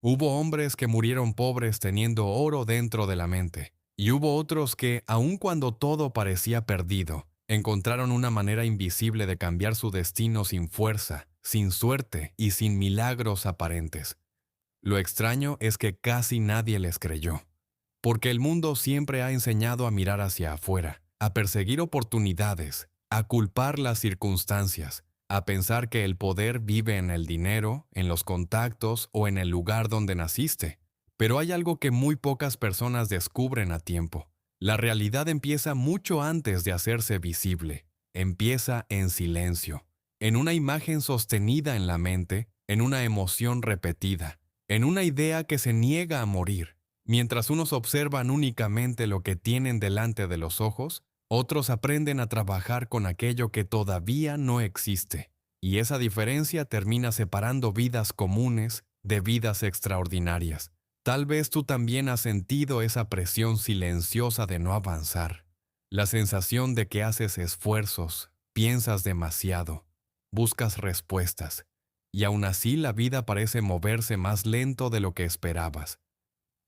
Hubo hombres que murieron pobres teniendo oro dentro de la mente, y hubo otros que, aun cuando todo parecía perdido, encontraron una manera invisible de cambiar su destino sin fuerza, sin suerte y sin milagros aparentes. Lo extraño es que casi nadie les creyó, porque el mundo siempre ha enseñado a mirar hacia afuera, a perseguir oportunidades, a culpar las circunstancias, a pensar que el poder vive en el dinero, en los contactos o en el lugar donde naciste. Pero hay algo que muy pocas personas descubren a tiempo. La realidad empieza mucho antes de hacerse visible. Empieza en silencio, en una imagen sostenida en la mente, en una emoción repetida, en una idea que se niega a morir. Mientras unos observan únicamente lo que tienen delante de los ojos, otros aprenden a trabajar con aquello que todavía no existe. Y esa diferencia termina separando vidas comunes de vidas extraordinarias. Tal vez tú también has sentido esa presión silenciosa de no avanzar. La sensación de que haces esfuerzos, piensas demasiado, buscas respuestas, y aún así la vida parece moverse más lento de lo que esperabas,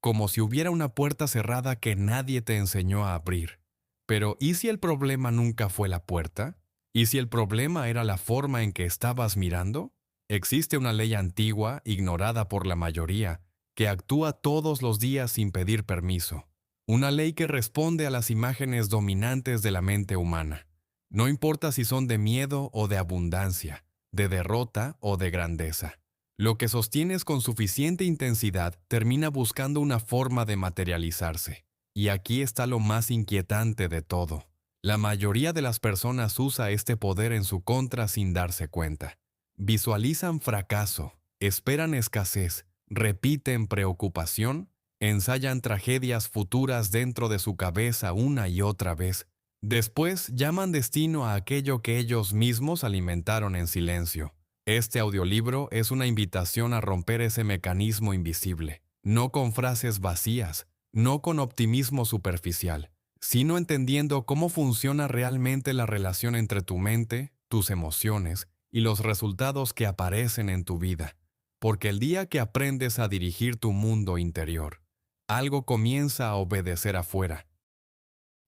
como si hubiera una puerta cerrada que nadie te enseñó a abrir. Pero ¿y si el problema nunca fue la puerta? ¿Y si el problema era la forma en que estabas mirando? Existe una ley antigua, ignorada por la mayoría, que actúa todos los días sin pedir permiso. Una ley que responde a las imágenes dominantes de la mente humana. No importa si son de miedo o de abundancia, de derrota o de grandeza. Lo que sostienes con suficiente intensidad termina buscando una forma de materializarse. Y aquí está lo más inquietante de todo. La mayoría de las personas usa este poder en su contra sin darse cuenta. Visualizan fracaso, esperan escasez, repiten preocupación, ensayan tragedias futuras dentro de su cabeza una y otra vez. Después llaman destino a aquello que ellos mismos alimentaron en silencio. Este audiolibro es una invitación a romper ese mecanismo invisible, no con frases vacías, no con optimismo superficial, sino entendiendo cómo funciona realmente la relación entre tu mente, tus emociones y los resultados que aparecen en tu vida. Porque el día que aprendes a dirigir tu mundo interior, algo comienza a obedecer afuera.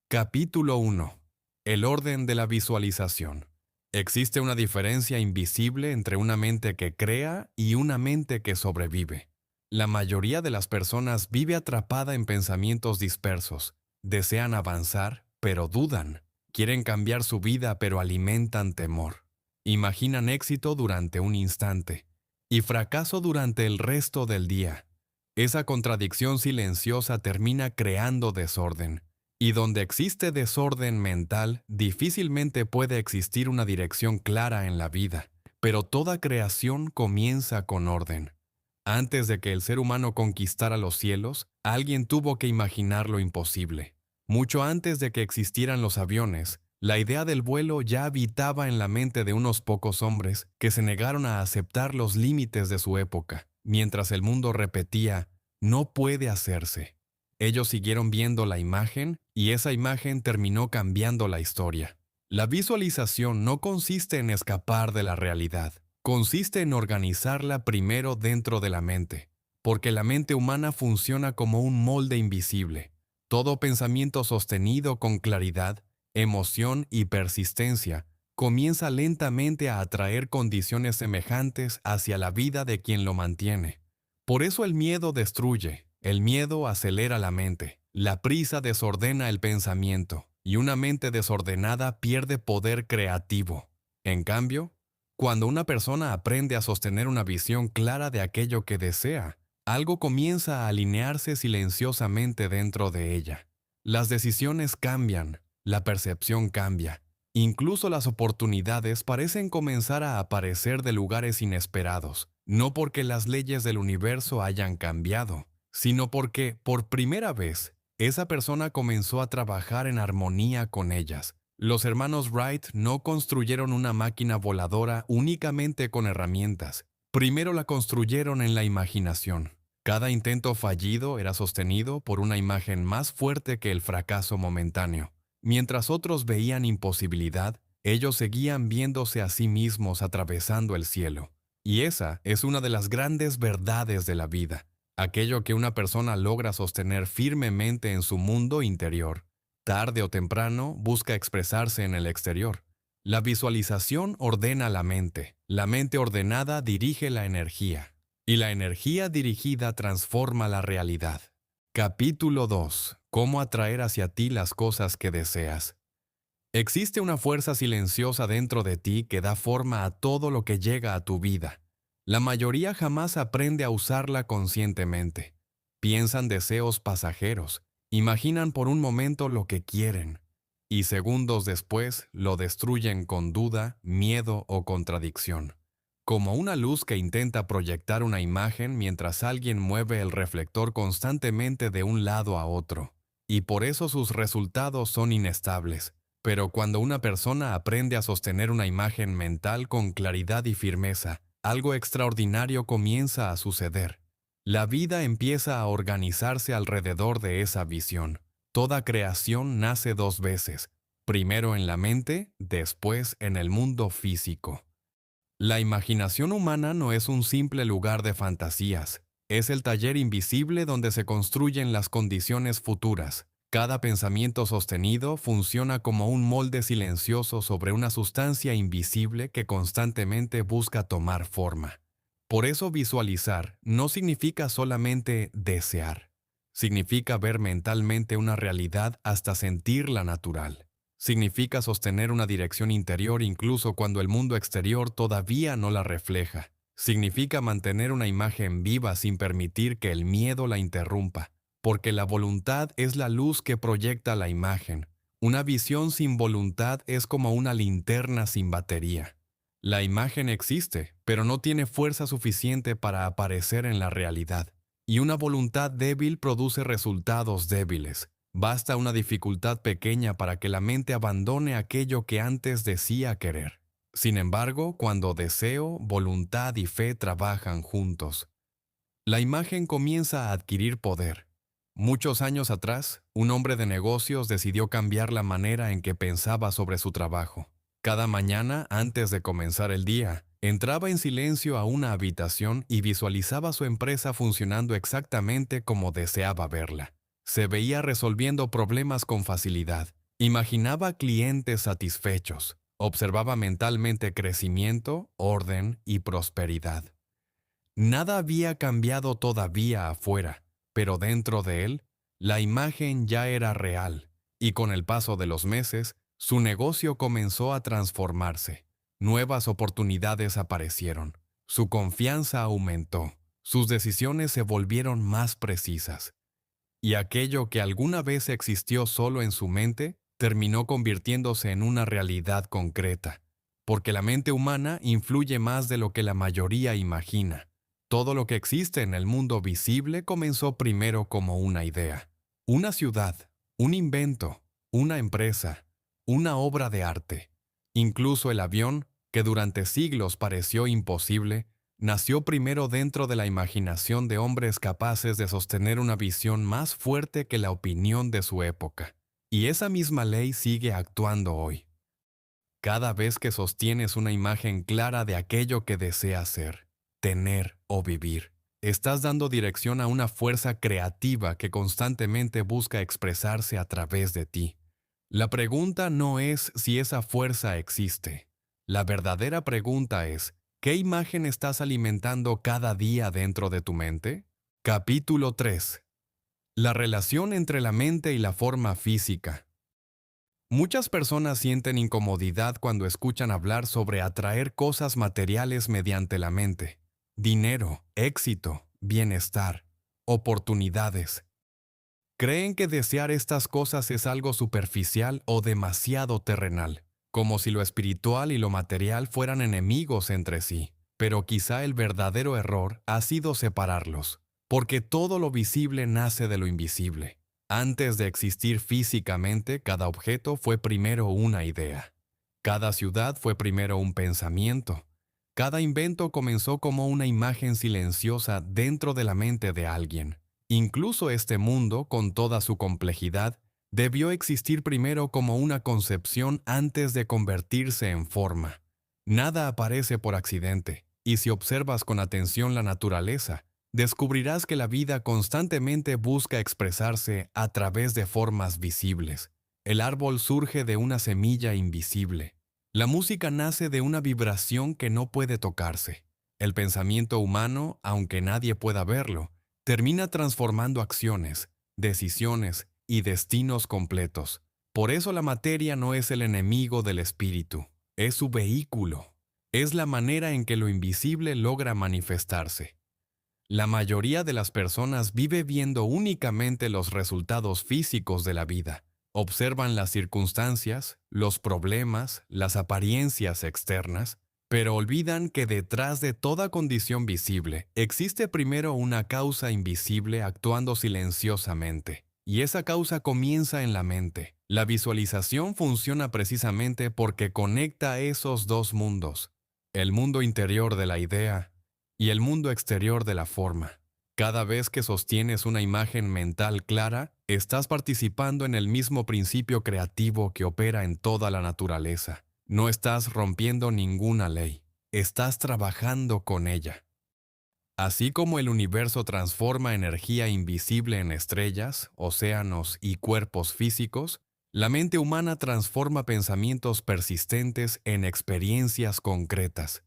Capítulo 1. El orden de la visualización. Existe una diferencia invisible entre una mente que crea y una mente que sobrevive. La mayoría de las personas vive atrapada en pensamientos dispersos. Desean avanzar, pero dudan. Quieren cambiar su vida, pero alimentan temor. Imaginan éxito durante un instante y fracaso durante el resto del día. Esa contradicción silenciosa termina creando desorden. Y donde existe desorden mental, difícilmente puede existir una dirección clara en la vida. Pero toda creación comienza con orden. Antes de que el ser humano conquistara los cielos, alguien tuvo que imaginar lo imposible. Mucho antes de que existieran los aviones, la idea del vuelo ya habitaba en la mente de unos pocos hombres que se negaron a aceptar los límites de su época, mientras el mundo repetía, no puede hacerse. Ellos siguieron viendo la imagen y esa imagen terminó cambiando la historia. La visualización no consiste en escapar de la realidad, consiste en organizarla primero dentro de la mente, porque la mente humana funciona como un molde invisible. Todo pensamiento sostenido con claridad, emoción y persistencia comienza lentamente a atraer condiciones semejantes hacia la vida de quien lo mantiene. Por eso el miedo destruye. El miedo acelera la mente, la prisa desordena el pensamiento, y una mente desordenada pierde poder creativo. En cambio, cuando una persona aprende a sostener una visión clara de aquello que desea, algo comienza a alinearse silenciosamente dentro de ella. Las decisiones cambian, la percepción cambia, incluso las oportunidades parecen comenzar a aparecer de lugares inesperados, no porque las leyes del universo hayan cambiado, sino porque, por primera vez, esa persona comenzó a trabajar en armonía con ellas. Los hermanos Wright no construyeron una máquina voladora únicamente con herramientas. Primero la construyeron en la imaginación. Cada intento fallido era sostenido por una imagen más fuerte que el fracaso momentáneo. Mientras otros veían imposibilidad, ellos seguían viéndose a sí mismos atravesando el cielo. Y esa es una de las grandes verdades de la vida. aquello que una persona logra sostener firmemente en su mundo interior, tarde o temprano busca expresarse en el exterior. La visualización ordena la mente ordenada dirige la energía, y la energía dirigida transforma la realidad. Capítulo 2. Cómo atraer hacia ti las cosas que deseas. Existe una fuerza silenciosa dentro de ti que da forma a todo lo que llega a tu vida. La mayoría jamás aprende a usarla conscientemente. Piensan deseos pasajeros, imaginan por un momento lo que quieren, y segundos después lo destruyen con duda, miedo o contradicción. Como una luz que intenta proyectar una imagen mientras alguien mueve el reflector constantemente de un lado a otro, y por eso sus resultados son inestables. Pero cuando una persona aprende a sostener una imagen mental con claridad y firmeza, algo extraordinario comienza a suceder. La vida empieza a organizarse alrededor de esa visión. Toda creación nace dos veces, primero en la mente, después en el mundo físico. La imaginación humana no es un simple lugar de fantasías, es el taller invisible donde se construyen las condiciones futuras. Cada pensamiento sostenido funciona como un molde silencioso sobre una sustancia invisible que constantemente busca tomar forma. Por eso visualizar no significa solamente desear, significa ver mentalmente una realidad hasta sentirla natural. Significa sostener una dirección interior incluso cuando el mundo exterior todavía no la refleja. Significa mantener una imagen viva sin permitir que el miedo la interrumpa, porque la voluntad es la luz que proyecta la imagen. Una visión sin voluntad es como una linterna sin batería. La imagen existe, pero no tiene fuerza suficiente para aparecer en la realidad. Y una voluntad débil produce resultados débiles. Basta una dificultad pequeña para que la mente abandone aquello que antes decía querer. Sin embargo, cuando deseo, voluntad y fe trabajan juntos, la imagen comienza a adquirir poder. Muchos años atrás, un hombre de negocios decidió cambiar la manera en que pensaba sobre su trabajo. Cada mañana, antes de comenzar el día, entraba en silencio a una habitación y visualizaba su empresa funcionando exactamente como deseaba verla. Se veía resolviendo problemas con facilidad. Imaginaba clientes satisfechos. Observaba mentalmente crecimiento, orden y prosperidad. Nada había cambiado todavía afuera, pero dentro de él, la imagen ya era real, y con el paso de los meses, su negocio comenzó a transformarse. Nuevas oportunidades aparecieron. Su confianza aumentó. Sus decisiones se volvieron más precisas. Y aquello que alguna vez existió solo en su mente, terminó convirtiéndose en una realidad concreta. Porque la mente humana influye más de lo que la mayoría imagina. Todo lo que existe en el mundo visible comenzó primero como una idea. Una ciudad, un invento, una empresa, una obra de arte. Incluso el avión, que durante siglos pareció imposible, nació primero dentro de la imaginación de hombres capaces de sostener una visión más fuerte que la opinión de su época. Y esa misma ley sigue actuando hoy. Cada vez que sostienes una imagen clara de aquello que deseas ser, tener o vivir, estás dando dirección a una fuerza creativa que constantemente busca expresarse a través de ti. La pregunta no es si esa fuerza existe. La verdadera pregunta es, ¿qué imagen estás alimentando cada día dentro de tu mente? Capítulo 3. La relación entre la mente y la forma física. Muchas personas sienten incomodidad cuando escuchan hablar sobre atraer cosas materiales mediante la mente. Dinero, éxito, bienestar, oportunidades. Creen que desear estas cosas es algo superficial o demasiado terrenal, como si lo espiritual y lo material fueran enemigos entre sí. Pero quizá el verdadero error ha sido separarlos, porque todo lo visible nace de lo invisible. Antes de existir físicamente, cada objeto fue primero una idea. Cada ciudad fue primero un pensamiento. Cada invento comenzó como una imagen silenciosa dentro de la mente de alguien. Incluso este mundo, con toda su complejidad, debió existir primero como una concepción antes de convertirse en forma. Nada aparece por accidente, y si observas con atención la naturaleza, descubrirás que la vida constantemente busca expresarse a través de formas visibles. El árbol surge de una semilla invisible. La música nace de una vibración que no puede tocarse. El pensamiento humano, aunque nadie pueda verlo, termina transformando acciones, decisiones y destinos completos. Por eso la materia no es el enemigo del espíritu, es su vehículo. Es la manera en que lo invisible logra manifestarse. La mayoría de las personas vive viendo únicamente los resultados físicos de la vida. Observan las circunstancias, los problemas, las apariencias externas, pero olvidan que detrás de toda condición visible existe primero una causa invisible actuando silenciosamente. Y esa causa comienza en la mente. La visualización funciona precisamente porque conecta esos dos mundos, el mundo interior de la idea y el mundo exterior de la forma. Cada vez que sostienes una imagen mental clara, estás participando en el mismo principio creativo que opera en toda la naturaleza. No estás rompiendo ninguna ley, estás trabajando con ella. Así como el universo transforma energía invisible en estrellas, océanos y cuerpos físicos, la mente humana transforma pensamientos persistentes en experiencias concretas.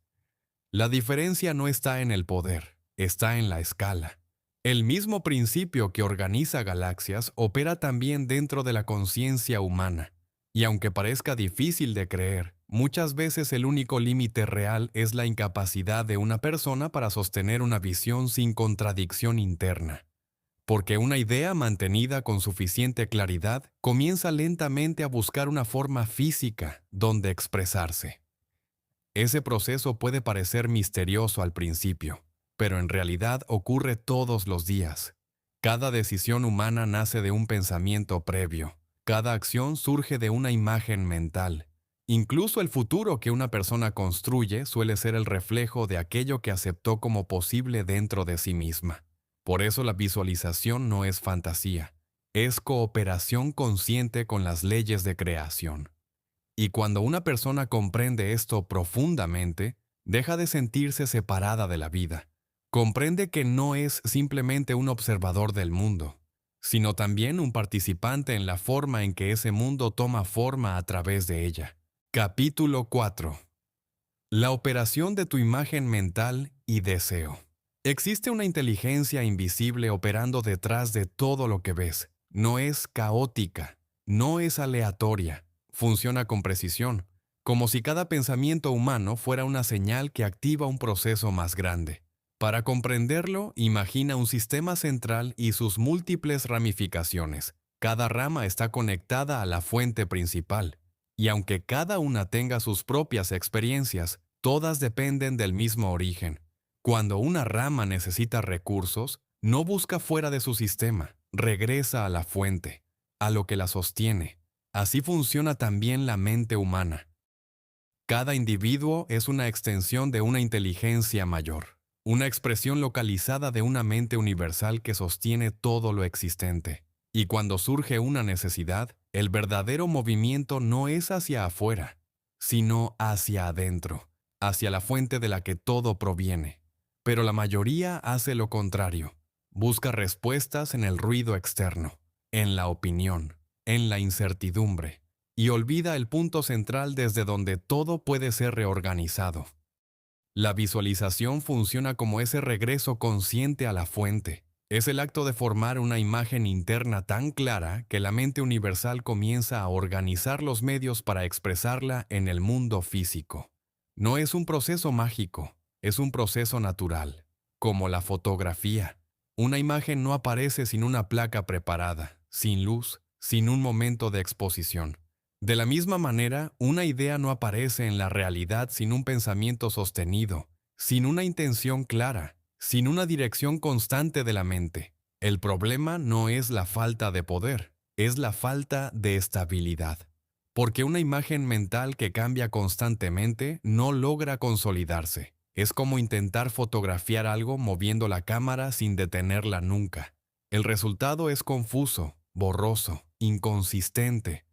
La diferencia no está en el poder, está en la escala. El mismo principio que organiza galaxias opera también dentro de la conciencia humana. Y aunque parezca difícil de creer, muchas veces el único límite real es la incapacidad de una persona para sostener una visión sin contradicción interna. Porque una idea mantenida con suficiente claridad comienza lentamente a buscar una forma física donde expresarse. Ese proceso puede parecer misterioso al principio, pero en realidad ocurre todos los días. Cada decisión humana nace de un pensamiento previo. Cada acción surge de una imagen mental. Incluso el futuro que una persona construye suele ser el reflejo de aquello que aceptó como posible dentro de sí misma. Por eso la visualización no es fantasía, es cooperación consciente con las leyes de creación. Y cuando una persona comprende esto profundamente, deja de sentirse separada de la vida. Comprende que no es simplemente un observador del mundo, sino también un participante en la forma en que ese mundo toma forma a través de ella. Capítulo 4. La operación de tu imagen mental y deseo. Existe una inteligencia invisible operando detrás de todo lo que ves. No es caótica, no es aleatoria. Funciona con precisión, como si cada pensamiento humano fuera una señal que activa un proceso más grande. Para comprenderlo, imagina un sistema central y sus múltiples ramificaciones. Cada rama está conectada a la fuente principal, y aunque cada una tenga sus propias experiencias, todas dependen del mismo origen. Cuando una rama necesita recursos, no busca fuera de su sistema, regresa a la fuente, a lo que la sostiene. Así funciona también la mente humana. Cada individuo es una extensión de una inteligencia mayor, una expresión localizada de una mente universal que sostiene todo lo existente. Y cuando surge una necesidad, el verdadero movimiento no es hacia afuera, sino hacia adentro, hacia la fuente de la que todo proviene. Pero la mayoría hace lo contrario, busca respuestas en el ruido externo, en la opinión, en la incertidumbre, y olvida el punto central desde donde todo puede ser reorganizado. La visualización funciona como ese regreso consciente a la fuente. Es el acto de formar una imagen interna tan clara que la mente universal comienza a organizar los medios para expresarla en el mundo físico. No es un proceso mágico, es un proceso natural, como la fotografía. Una imagen no aparece sin una placa preparada, sin luz, sin un momento de exposición. De la misma manera, una idea no aparece en la realidad sin un pensamiento sostenido, sin una intención clara, sin una dirección constante de la mente. El problema no es la falta de poder, es la falta de estabilidad. Porque una imagen mental que cambia constantemente no logra consolidarse. Es como intentar fotografiar algo moviendo la cámara sin detenerla nunca. El resultado es confuso, borroso, inconsistente.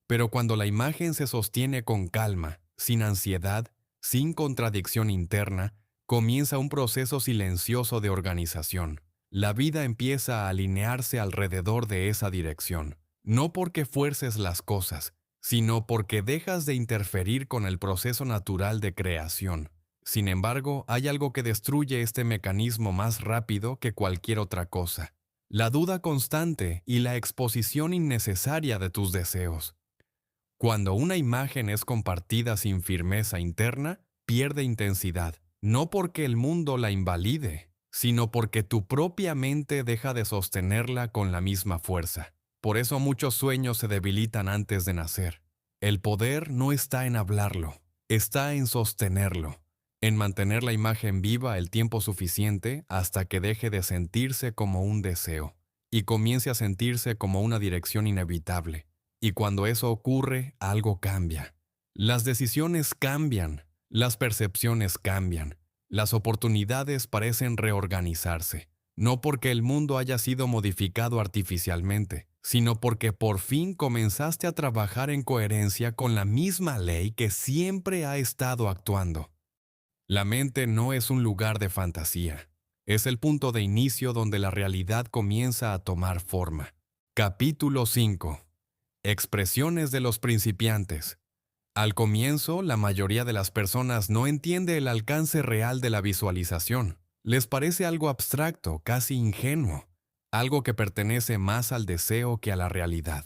Pero cuando la imagen se sostiene con calma, sin ansiedad, sin contradicción interna, comienza un proceso silencioso de organización. La vida empieza a alinearse alrededor de esa dirección, no porque fuerces las cosas, sino porque dejas de interferir con el proceso natural de creación. Sin embargo, hay algo que destruye este mecanismo más rápido que cualquier otra cosa: la duda constante y la exposición innecesaria de tus deseos. Cuando una imagen es compartida sin firmeza interna, pierde intensidad, no porque el mundo la invalide, sino porque tu propia mente deja de sostenerla con la misma fuerza. Por eso muchos sueños se debilitan antes de nacer. El poder no está en hablarlo, está en sostenerlo, en mantener la imagen viva el tiempo suficiente hasta que deje de sentirse como un deseo y comience a sentirse como una dirección inevitable. Y cuando eso ocurre, algo cambia. Las decisiones cambian, las percepciones cambian, las oportunidades parecen reorganizarse, no porque el mundo haya sido modificado artificialmente, sino porque por fin comenzaste a trabajar en coherencia con la misma ley que siempre ha estado actuando. La mente no es un lugar de fantasía, es el punto de inicio donde la realidad comienza a tomar forma. Capítulo 5. Expresiones de los principiantes. Al comienzo, la mayoría de las personas no entiende el alcance real de la visualización. Les parece algo abstracto, casi ingenuo, algo que pertenece más al deseo que a la realidad.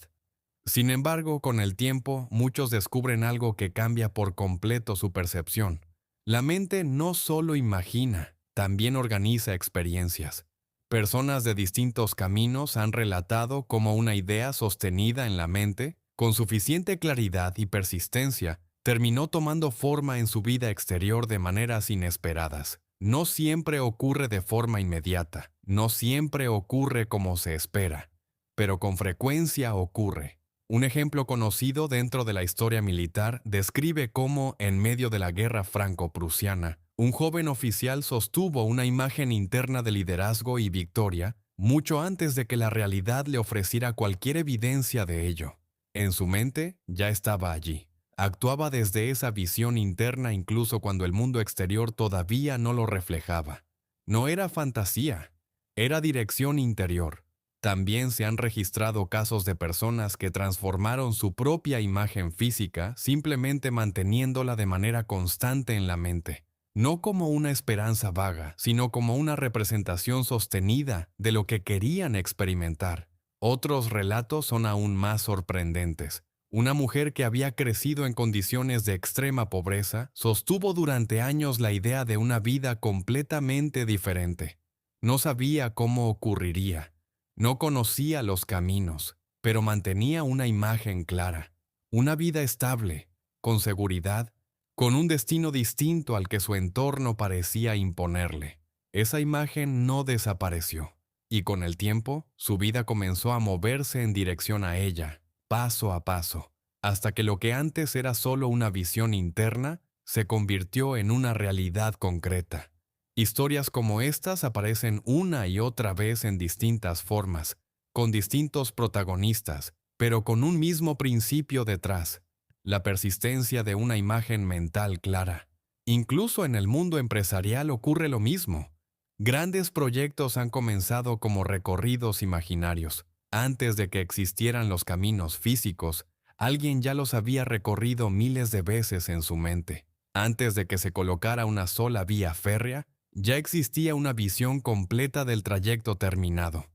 Sin embargo, con el tiempo, muchos descubren algo que cambia por completo su percepción. La mente no solo imagina, también organiza experiencias. Personas de distintos caminos han relatado cómo una idea sostenida en la mente, con suficiente claridad y persistencia, terminó tomando forma en su vida exterior de maneras inesperadas. No siempre ocurre de forma inmediata, no siempre ocurre como se espera, pero con frecuencia ocurre. Un ejemplo conocido dentro de la historia militar describe cómo, en medio de la guerra franco-prusiana, un joven oficial sostuvo una imagen interna de liderazgo y victoria mucho antes de que la realidad le ofreciera cualquier evidencia de ello. En su mente ya estaba allí. Actuaba desde esa visión interna incluso cuando el mundo exterior todavía no lo reflejaba. No era fantasía, era dirección interior. También se han registrado casos de personas que transformaron su propia imagen física simplemente manteniéndola de manera constante en la mente. No como una esperanza vaga, sino como una representación sostenida de lo que querían experimentar. Otros relatos son aún más sorprendentes. Una mujer que había crecido en condiciones de extrema pobreza sostuvo durante años la idea de una vida completamente diferente. No sabía cómo ocurriría. No conocía los caminos, pero mantenía una imagen clara, una vida estable, con seguridad, con un destino distinto al que su entorno parecía imponerle. Esa imagen no desapareció, y con el tiempo, su vida comenzó a moverse en dirección a ella, paso a paso, hasta que lo que antes era solo una visión interna se convirtió en una realidad concreta. Historias como estas aparecen una y otra vez en distintas formas, con distintos protagonistas, pero con un mismo principio detrás: la persistencia de una imagen mental clara. Incluso en el mundo empresarial ocurre lo mismo. Grandes proyectos han comenzado como recorridos imaginarios. Antes de que existieran los caminos físicos, alguien ya los había recorrido miles de veces en su mente. Antes de que se colocara una sola vía férrea, ya existía una visión completa del trayecto terminado.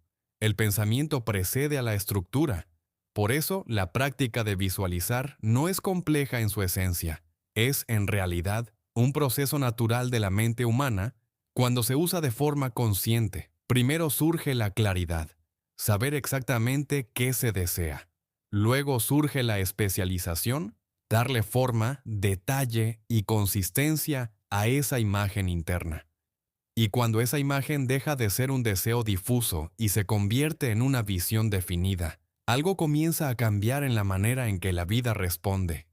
El pensamiento precede a la estructura. Por eso, la práctica de visualizar no es compleja en su esencia. Es, en realidad, un proceso natural de la mente humana cuando se usa de forma consciente. Primero surge la claridad, saber exactamente qué se desea. Luego surge la especialización, darle forma, detalle y consistencia a esa imagen interna. Y cuando esa imagen deja de ser un deseo difuso y se convierte en una visión definida, algo comienza a cambiar en la manera en que la vida responde.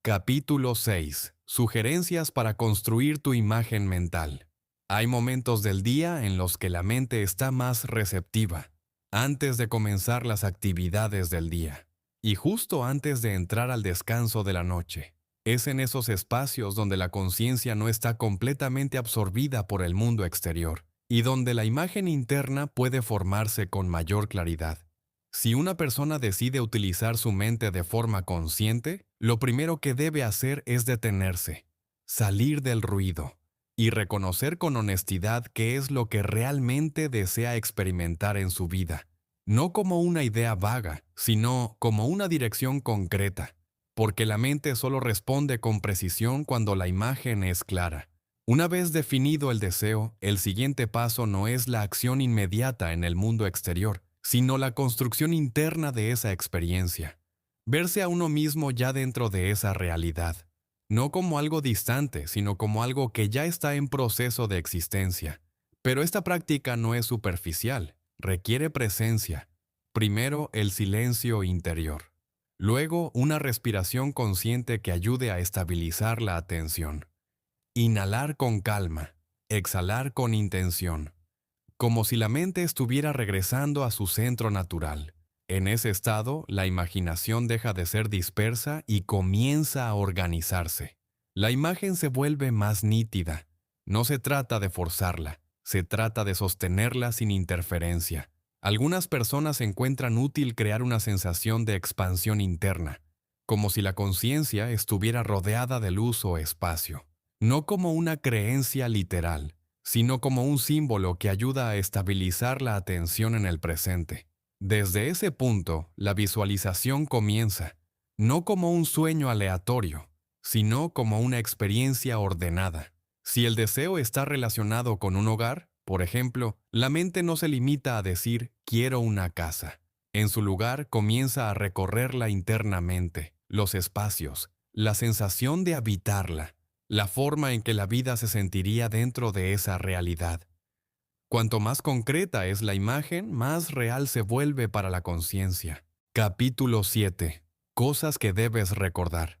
Capítulo 6. Sugerencias para construir tu imagen mental. Hay momentos del día en los que la mente está más receptiva, antes de comenzar las actividades del día, y justo antes de entrar al descanso de la noche. Es en esos espacios donde la conciencia no está completamente absorbida por el mundo exterior y donde la imagen interna puede formarse con mayor claridad. Si una persona decide utilizar su mente de forma consciente, lo primero que debe hacer es detenerse, salir del ruido y reconocer con honestidad qué es lo que realmente desea experimentar en su vida, no como una idea vaga, sino como una dirección concreta, porque la mente solo responde con precisión cuando la imagen es clara. Una vez definido el deseo, el siguiente paso no es la acción inmediata en el mundo exterior, sino la construcción interna de esa experiencia. Verse a uno mismo ya dentro de esa realidad, no como algo distante, sino como algo que ya está en proceso de existencia. Pero esta práctica no es superficial, requiere presencia. Primero, el silencio interior. Luego, una respiración consciente que ayude a estabilizar la atención. Inhalar con calma, exhalar con intención, como si la mente estuviera regresando a su centro natural. En ese estado, la imaginación deja de ser dispersa y comienza a organizarse. La imagen se vuelve más nítida. No se trata de forzarla, se trata de sostenerla sin interferencia. Algunas personas encuentran útil crear una sensación de expansión interna, como si la conciencia estuviera rodeada de luz o espacio. No como una creencia literal, sino como un símbolo que ayuda a estabilizar la atención en el presente. Desde ese punto, la visualización comienza, no como un sueño aleatorio, sino como una experiencia ordenada. Si el deseo está relacionado con un hogar, por ejemplo, la mente no se limita a decir «quiero una casa». En su lugar, comienza a recorrerla internamente, los espacios, la sensación de habitarla, la forma en que la vida se sentiría dentro de esa realidad. Cuanto más concreta es la imagen, más real se vuelve para la conciencia. Capítulo 7. Cosas que debes recordar.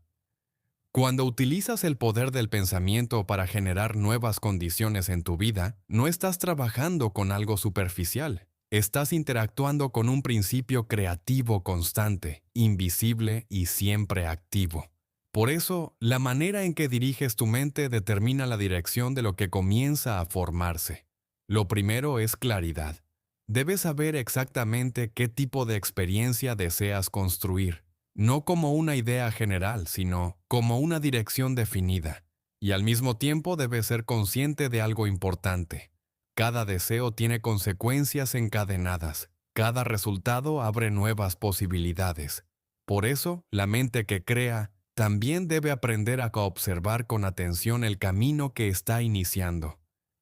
Cuando utilizas el poder del pensamiento para generar nuevas condiciones en tu vida, no estás trabajando con algo superficial. Estás interactuando con un principio creativo constante, invisible y siempre activo. Por eso, la manera en que diriges tu mente determina la dirección de lo que comienza a formarse. Lo primero es claridad. Debes saber exactamente qué tipo de experiencia deseas construir, no como una idea general, sino como una dirección definida. Y al mismo tiempo debes ser consciente de algo importante. Cada deseo tiene consecuencias encadenadas. Cada resultado abre nuevas posibilidades. Por eso, la mente que crea también debe aprender a observar con atención el camino que está iniciando.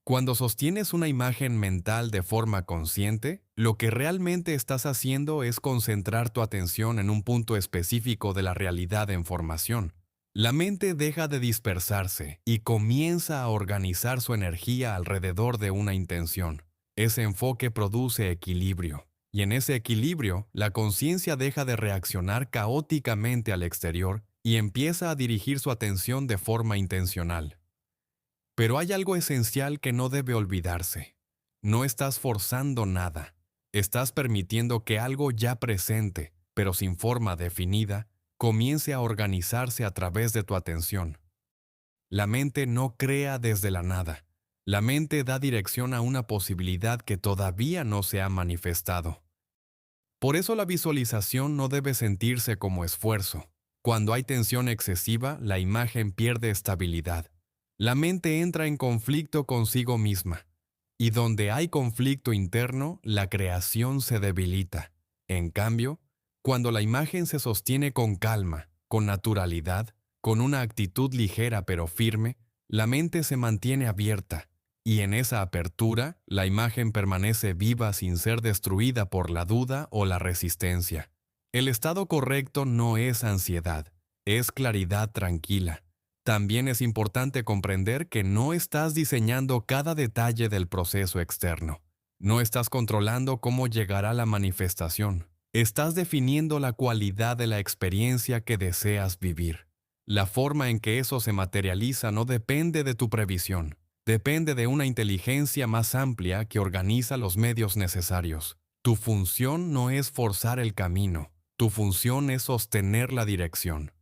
Cuando sostienes una imagen mental de forma consciente, lo que realmente estás haciendo es concentrar tu atención en un punto específico de la realidad en formación. La mente deja de dispersarse y comienza a organizar su energía alrededor de una intención. Ese enfoque produce equilibrio, y en ese equilibrio, la conciencia deja de reaccionar caóticamente al exterior y empieza a dirigir su atención de forma intencional. Pero hay algo esencial que no debe olvidarse. No estás forzando nada. Estás permitiendo que algo ya presente, pero sin forma definida, comience a organizarse a través de tu atención. La mente no crea desde la nada. La mente da dirección a una posibilidad que todavía no se ha manifestado. Por eso la visualización no debe sentirse como esfuerzo. Cuando hay tensión excesiva, la imagen pierde estabilidad. La mente entra en conflicto consigo misma. Y donde hay conflicto interno, la creación se debilita. En cambio, cuando la imagen se sostiene con calma, con naturalidad, con una actitud ligera pero firme, la mente se mantiene abierta. Y en esa apertura, la imagen permanece viva sin ser destruida por la duda o la resistencia. El estado correcto no es ansiedad, es claridad tranquila. También es importante comprender que no estás diseñando cada detalle del proceso externo. No estás controlando cómo llegará la manifestación. Estás definiendo la cualidad de la experiencia que deseas vivir. La forma en que eso se materializa no depende de tu previsión. Depende de una inteligencia más amplia que organiza los medios necesarios. Tu función no es forzar el camino. Tu función es sostener la dirección.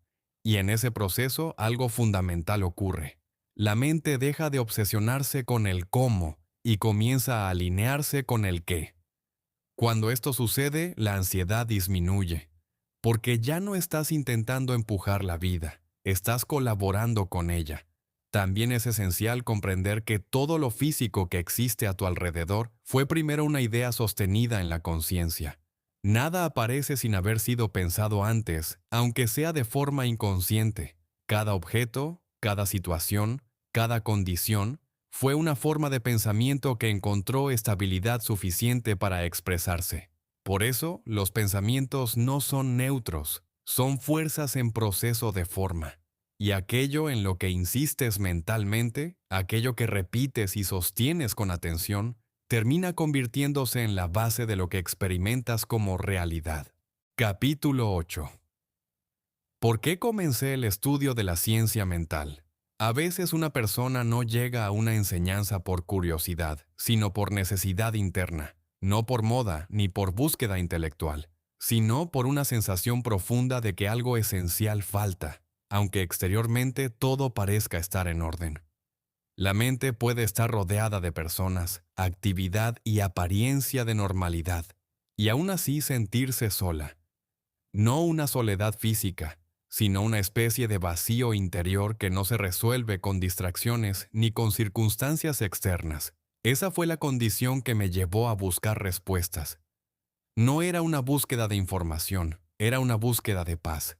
Y en ese proceso algo fundamental ocurre. La mente deja de obsesionarse con el cómo y comienza a alinearse con el qué. Cuando esto sucede, la ansiedad disminuye, porque ya no estás intentando empujar la vida, estás colaborando con ella. También es esencial comprender que todo lo físico que existe a tu alrededor fue primero una idea sostenida en la conciencia. Nada aparece sin haber sido pensado antes, aunque sea de forma inconsciente. Cada objeto, cada situación, cada condición fue una forma de pensamiento que encontró estabilidad suficiente para expresarse. Por eso, los pensamientos no son neutros, son fuerzas en proceso de forma. Y aquello en lo que insistes mentalmente, aquello que repites y sostienes con atención, termina convirtiéndose en la base de lo que experimentas como realidad. Capítulo 8. ¿Por qué comencé el estudio de la ciencia mental? A veces una persona no llega a una enseñanza por curiosidad, sino por necesidad interna, no por moda ni por búsqueda intelectual, sino por una sensación profunda de que algo esencial falta, aunque exteriormente todo parezca estar en orden. La mente puede estar rodeada de personas, actividad y apariencia de normalidad, y aún así sentirse sola. No una soledad física, sino una especie de vacío interior que no se resuelve con distracciones ni con circunstancias externas. Esa fue la condición que me llevó a buscar respuestas. No era una búsqueda de información, era una búsqueda de paz.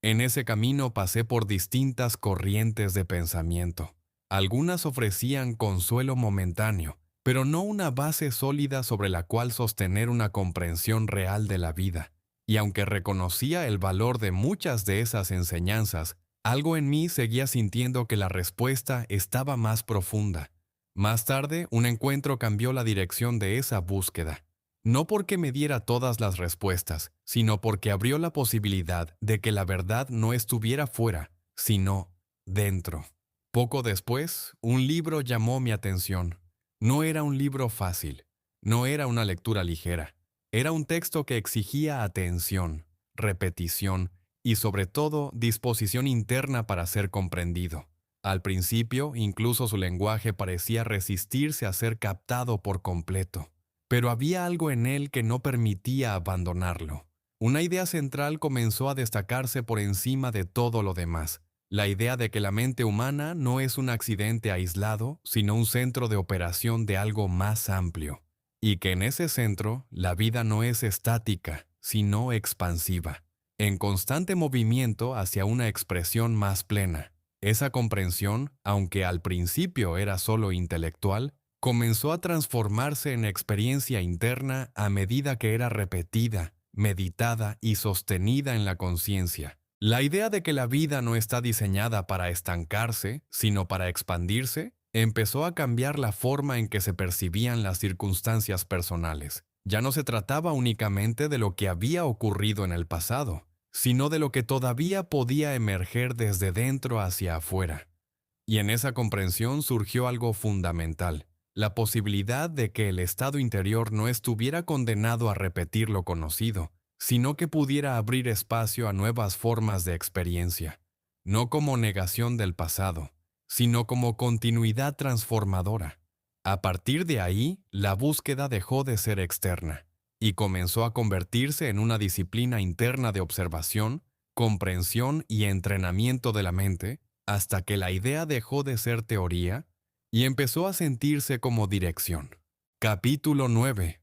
En ese camino pasé por distintas corrientes de pensamiento. Algunas ofrecían consuelo momentáneo, pero no una base sólida sobre la cual sostener una comprensión real de la vida. Y aunque reconocía el valor de muchas de esas enseñanzas, algo en mí seguía sintiendo que la respuesta estaba más profunda. Más tarde, un encuentro cambió la dirección de esa búsqueda. No porque me diera todas las respuestas, sino porque abrió la posibilidad de que la verdad no estuviera fuera, sino dentro. Poco después, un libro llamó mi atención. No era un libro fácil, no era una lectura ligera. Era un texto que exigía atención, repetición y sobre todo disposición interna para ser comprendido. Al principio, incluso su lenguaje parecía resistirse a ser captado por completo. Pero había algo en él que no permitía abandonarlo. Una idea central comenzó a destacarse por encima de todo lo demás. La idea de que la mente humana no es un accidente aislado, sino un centro de operación de algo más amplio. Y que en ese centro, la vida no es estática, sino expansiva, en constante movimiento hacia una expresión más plena. Esa comprensión, aunque al principio era solo intelectual, comenzó a transformarse en experiencia interna a medida que era repetida, meditada y sostenida en la conciencia. La idea de que la vida no está diseñada para estancarse, sino para expandirse, empezó a cambiar la forma en que se percibían las circunstancias personales. Ya no se trataba únicamente de lo que había ocurrido en el pasado, sino de lo que todavía podía emerger desde dentro hacia afuera. Y en esa comprensión surgió algo fundamental, la posibilidad de que el estado interior no estuviera condenado a repetir lo conocido, sino que pudiera abrir espacio a nuevas formas de experiencia, no como negación del pasado, sino como continuidad transformadora. A partir de ahí, la búsqueda dejó de ser externa y comenzó a convertirse en una disciplina interna de observación, comprensión y entrenamiento de la mente, hasta que la idea dejó de ser teoría y empezó a sentirse como dirección. Capítulo 9.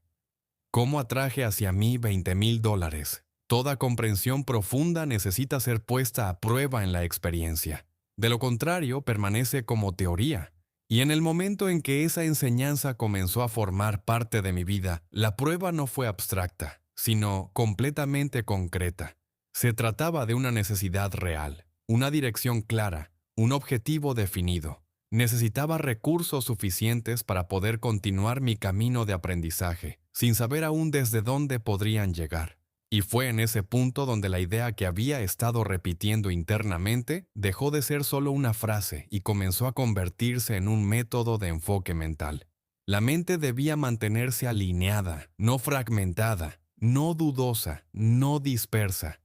¿Cómo atraje hacia mí $20,000? Toda comprensión profunda necesita ser puesta a prueba en la experiencia. De lo contrario, permanece como teoría. Y en el momento en que esa enseñanza comenzó a formar parte de mi vida, la prueba no fue abstracta, sino completamente concreta. Se trataba de una necesidad real, una dirección clara, un objetivo definido. Necesitaba recursos suficientes para poder continuar mi camino de aprendizaje, sin saber aún desde dónde podrían llegar. Y fue en ese punto donde la idea que había estado repitiendo internamente dejó de ser solo una frase y comenzó a convertirse en un método de enfoque mental. La mente debía mantenerse alineada, no fragmentada, no dudosa, no dispersa.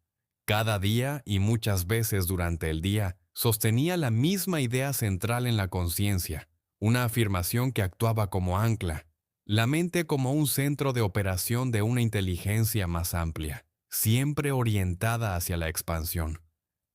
Cada día y muchas veces durante el día sostenía la misma idea central en la conciencia, una afirmación que actuaba como ancla, la mente como un centro de operación de una inteligencia más amplia, siempre orientada hacia la expansión.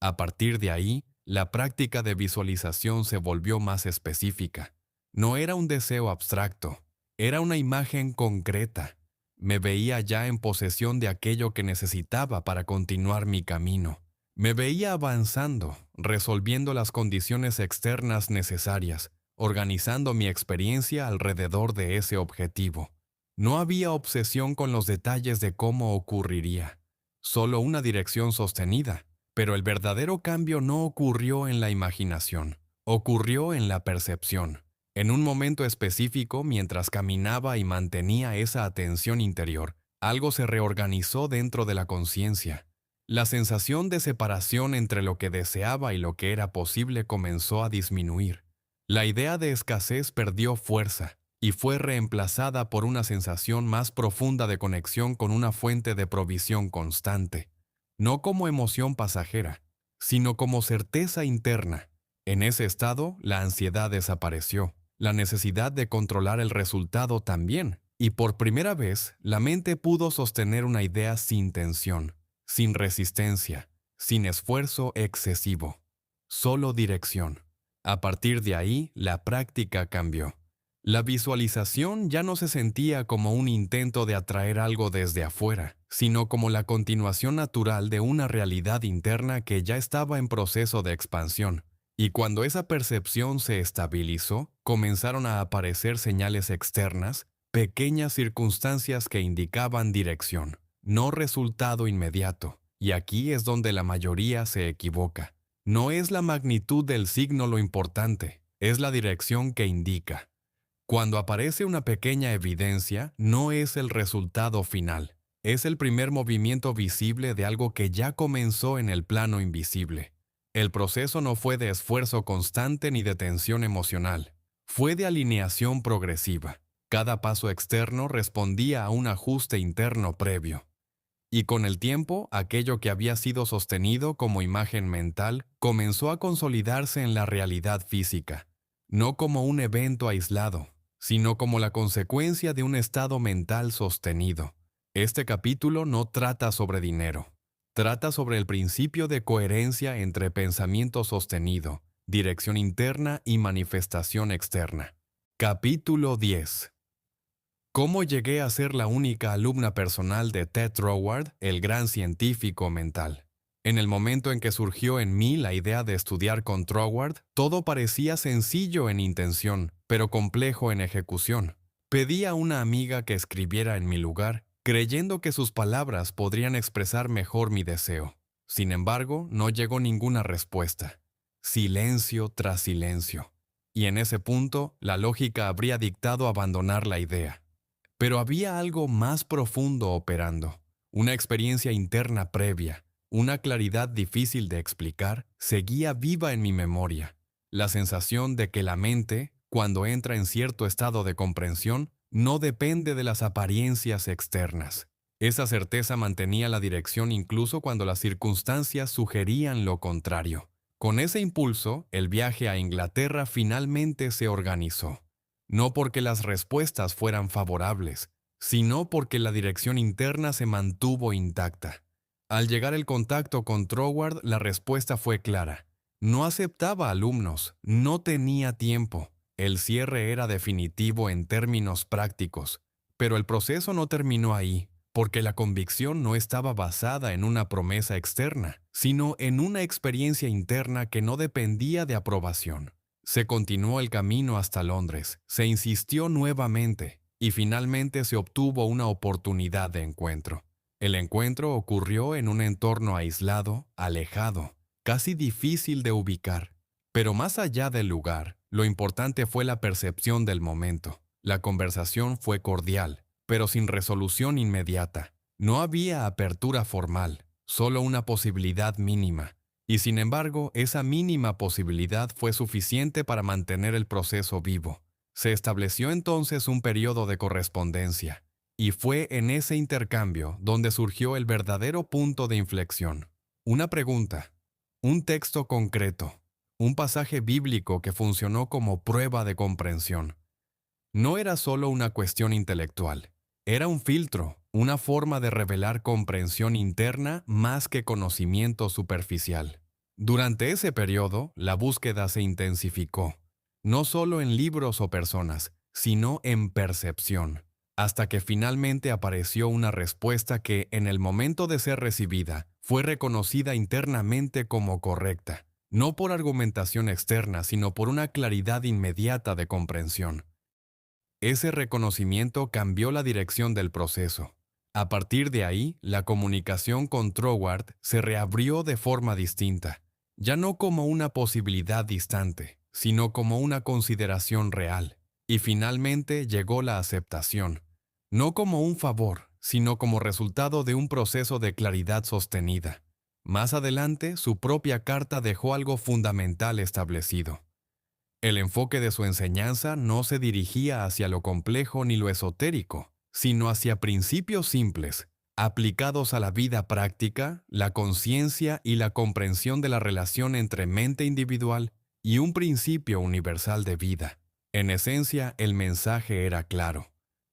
A partir de ahí, la práctica de visualización se volvió más específica. No era un deseo abstracto, era una imagen concreta. Me veía ya en posesión de aquello que necesitaba para continuar mi camino. Me veía avanzando, resolviendo las condiciones externas necesarias, organizando mi experiencia alrededor de ese objetivo. No había obsesión con los detalles de cómo ocurriría, solo una dirección sostenida. Pero el verdadero cambio no ocurrió en la imaginación, ocurrió en la percepción. En un momento específico, mientras caminaba y mantenía esa atención interior, algo se reorganizó dentro de la conciencia. La sensación de separación entre lo que deseaba y lo que era posible comenzó a disminuir. La idea de escasez perdió fuerza y fue reemplazada por una sensación más profunda de conexión con una fuente de provisión constante. No como emoción pasajera, sino como certeza interna. En ese estado, la ansiedad desapareció, la necesidad de controlar el resultado también, y por primera vez, la mente pudo sostener una idea sin tensión, sin resistencia, sin esfuerzo excesivo, solo dirección. A partir de ahí, la práctica cambió. La visualización ya no se sentía como un intento de atraer algo desde afuera, sino como la continuación natural de una realidad interna que ya estaba en proceso de expansión. Y cuando esa percepción se estabilizó, comenzaron a aparecer señales externas, pequeñas circunstancias que indicaban dirección, no resultado inmediato. Y aquí es donde la mayoría se equivoca. No es la magnitud del signo lo importante, es la dirección que indica. Cuando aparece una pequeña evidencia, no es el resultado final, es el primer movimiento visible de algo que ya comenzó en el plano invisible. El proceso no fue de esfuerzo constante ni de tensión emocional, fue de alineación progresiva. Cada paso externo respondía a un ajuste interno previo. Y con el tiempo, aquello que había sido sostenido como imagen mental comenzó a consolidarse en la realidad física, no como un evento aislado, sino como la consecuencia de un estado mental sostenido. Este capítulo no trata sobre dinero, trata sobre el principio de coherencia entre pensamiento sostenido, dirección interna y manifestación externa. Capítulo 10. ¿Cómo llegué a ser la única alumna personal de Ted Troward, el gran científico mental? En el momento en que surgió en mí la idea de estudiar con Troward, todo parecía sencillo en intención, pero complejo en ejecución. Pedí a una amiga que escribiera en mi lugar, creyendo que sus palabras podrían expresar mejor mi deseo. Sin embargo, no llegó ninguna respuesta. Silencio tras silencio. Y en ese punto, la lógica habría dictado abandonar la idea. Pero había algo más profundo operando, una experiencia interna previa, una claridad difícil de explicar, seguía viva en mi memoria. La sensación de que la mente, cuando entra en cierto estado de comprensión, no depende de las apariencias externas. Esa certeza mantenía la dirección incluso cuando las circunstancias sugerían lo contrario. Con ese impulso, el viaje a Inglaterra finalmente se organizó. No porque las respuestas fueran favorables, sino porque la dirección interna se mantuvo intacta. Al llegar el contacto con Troward, la respuesta fue clara. No aceptaba alumnos, no tenía tiempo. El cierre era definitivo en términos prácticos. Pero el proceso no terminó ahí, porque la convicción no estaba basada en una promesa externa, sino en una experiencia interna que no dependía de aprobación. Se continuó el camino hasta Londres, se insistió nuevamente y finalmente se obtuvo una oportunidad de encuentro. El encuentro ocurrió en un entorno aislado, alejado, casi difícil de ubicar. Pero más allá del lugar, lo importante fue la percepción del momento. La conversación fue cordial, pero sin resolución inmediata. No había apertura formal, solo una posibilidad mínima. Y sin embargo, esa mínima posibilidad fue suficiente para mantener el proceso vivo. Se estableció entonces un periodo de correspondencia, y fue en ese intercambio donde surgió el verdadero punto de inflexión. Una pregunta, un texto concreto, un pasaje bíblico que funcionó como prueba de comprensión. No era solo una cuestión intelectual, era un filtro, una forma de revelar comprensión interna más que conocimiento superficial. Durante ese periodo, la búsqueda se intensificó, no solo en libros o personas, sino en percepción, hasta que finalmente apareció una respuesta que, en el momento de ser recibida, fue reconocida internamente como correcta, no por argumentación externa, sino por una claridad inmediata de comprensión. Ese reconocimiento cambió la dirección del proceso. A partir de ahí, la comunicación con Troward se reabrió de forma distinta, ya no como una posibilidad distante, sino como una consideración real. Y finalmente llegó la aceptación, no como un favor, sino como resultado de un proceso de claridad sostenida. Más adelante, su propia carta dejó algo fundamental establecido. El enfoque de su enseñanza no se dirigía hacia lo complejo ni lo esotérico, sino hacia principios simples, aplicados a la vida práctica, la conciencia y la comprensión de la relación entre mente individual y un principio universal de vida. En esencia, el mensaje era claro.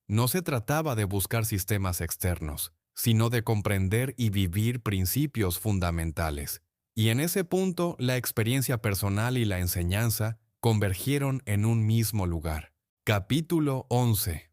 No se trataba de buscar sistemas externos, sino de comprender y vivir principios fundamentales. Y en ese punto, la experiencia personal y la enseñanza convergieron en un mismo lugar. Capítulo 11.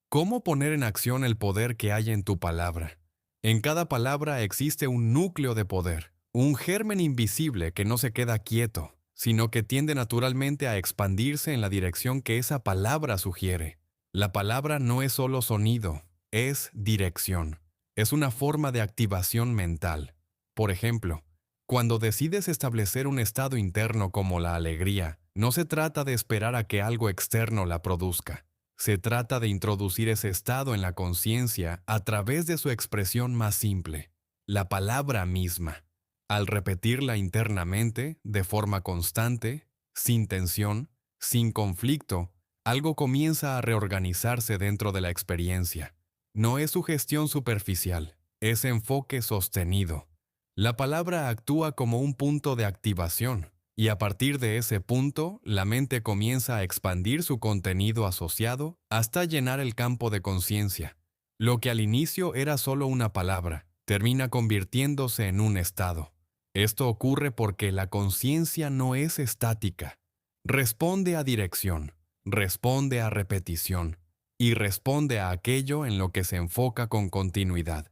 ¿Cómo poner en acción el poder que hay en tu palabra? En cada palabra existe un núcleo de poder, un germen invisible que no se queda quieto, sino que tiende naturalmente a expandirse en la dirección que esa palabra sugiere. La palabra no es solo sonido, es dirección. Es una forma de activación mental. Por ejemplo, cuando decides establecer un estado interno como la alegría, no se trata de esperar a que algo externo la produzca. Se trata de introducir ese estado en la conciencia a través de su expresión más simple, la palabra misma. Al repetirla internamente, de forma constante, sin tensión, sin conflicto, algo comienza a reorganizarse dentro de la experiencia. No es sugestión superficial, es enfoque sostenido. La palabra actúa como un punto de activación, y a partir de ese punto, la mente comienza a expandir su contenido asociado hasta llenar el campo de conciencia. Lo que al inicio era solo una palabra, termina convirtiéndose en un estado. Esto ocurre porque la conciencia no es estática. Responde a dirección, responde a repetición, y responde a aquello en lo que se enfoca con continuidad.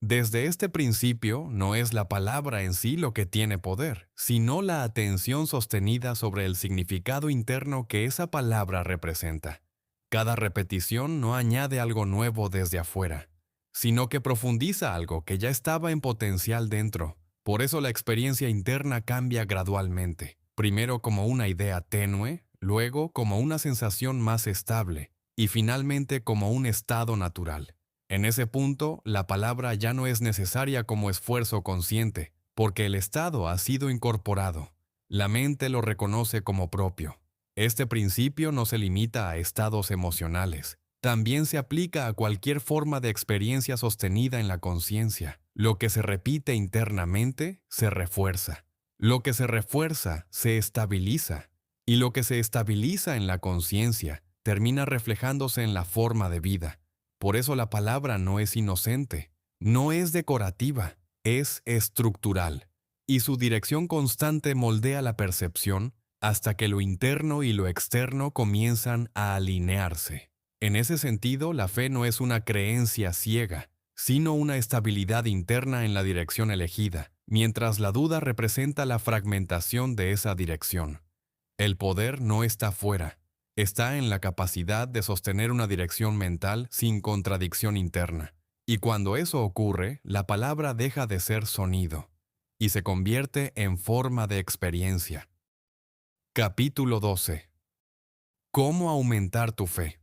Desde este principio, no es la palabra en sí lo que tiene poder, sino la atención sostenida sobre el significado interno que esa palabra representa. Cada repetición no añade algo nuevo desde afuera, sino que profundiza algo que ya estaba en potencial dentro. Por eso la experiencia interna cambia gradualmente, primero como una idea tenue, luego como una sensación más estable, y finalmente como un estado natural. En ese punto, la palabra ya no es necesaria como esfuerzo consciente, porque el estado ha sido incorporado. La mente lo reconoce como propio. Este principio no se limita a estados emocionales. También se aplica a cualquier forma de experiencia sostenida en la conciencia. Lo que se repite internamente se refuerza. Lo que se refuerza se estabiliza. Y lo que se estabiliza en la conciencia termina reflejándose en la forma de vida. Por eso la palabra no es inocente, no es decorativa, es estructural, y su dirección constante moldea la percepción hasta que lo interno y lo externo comienzan a alinearse. En ese sentido, la fe no es una creencia ciega, sino una estabilidad interna en la dirección elegida, mientras la duda representa la fragmentación de esa dirección. El poder no está fuera. Está en la capacidad de sostener una dirección mental sin contradicción interna. Y cuando eso ocurre, la palabra deja de ser sonido y se convierte en forma de experiencia. Capítulo 12. ¿Cómo aumentar tu fe?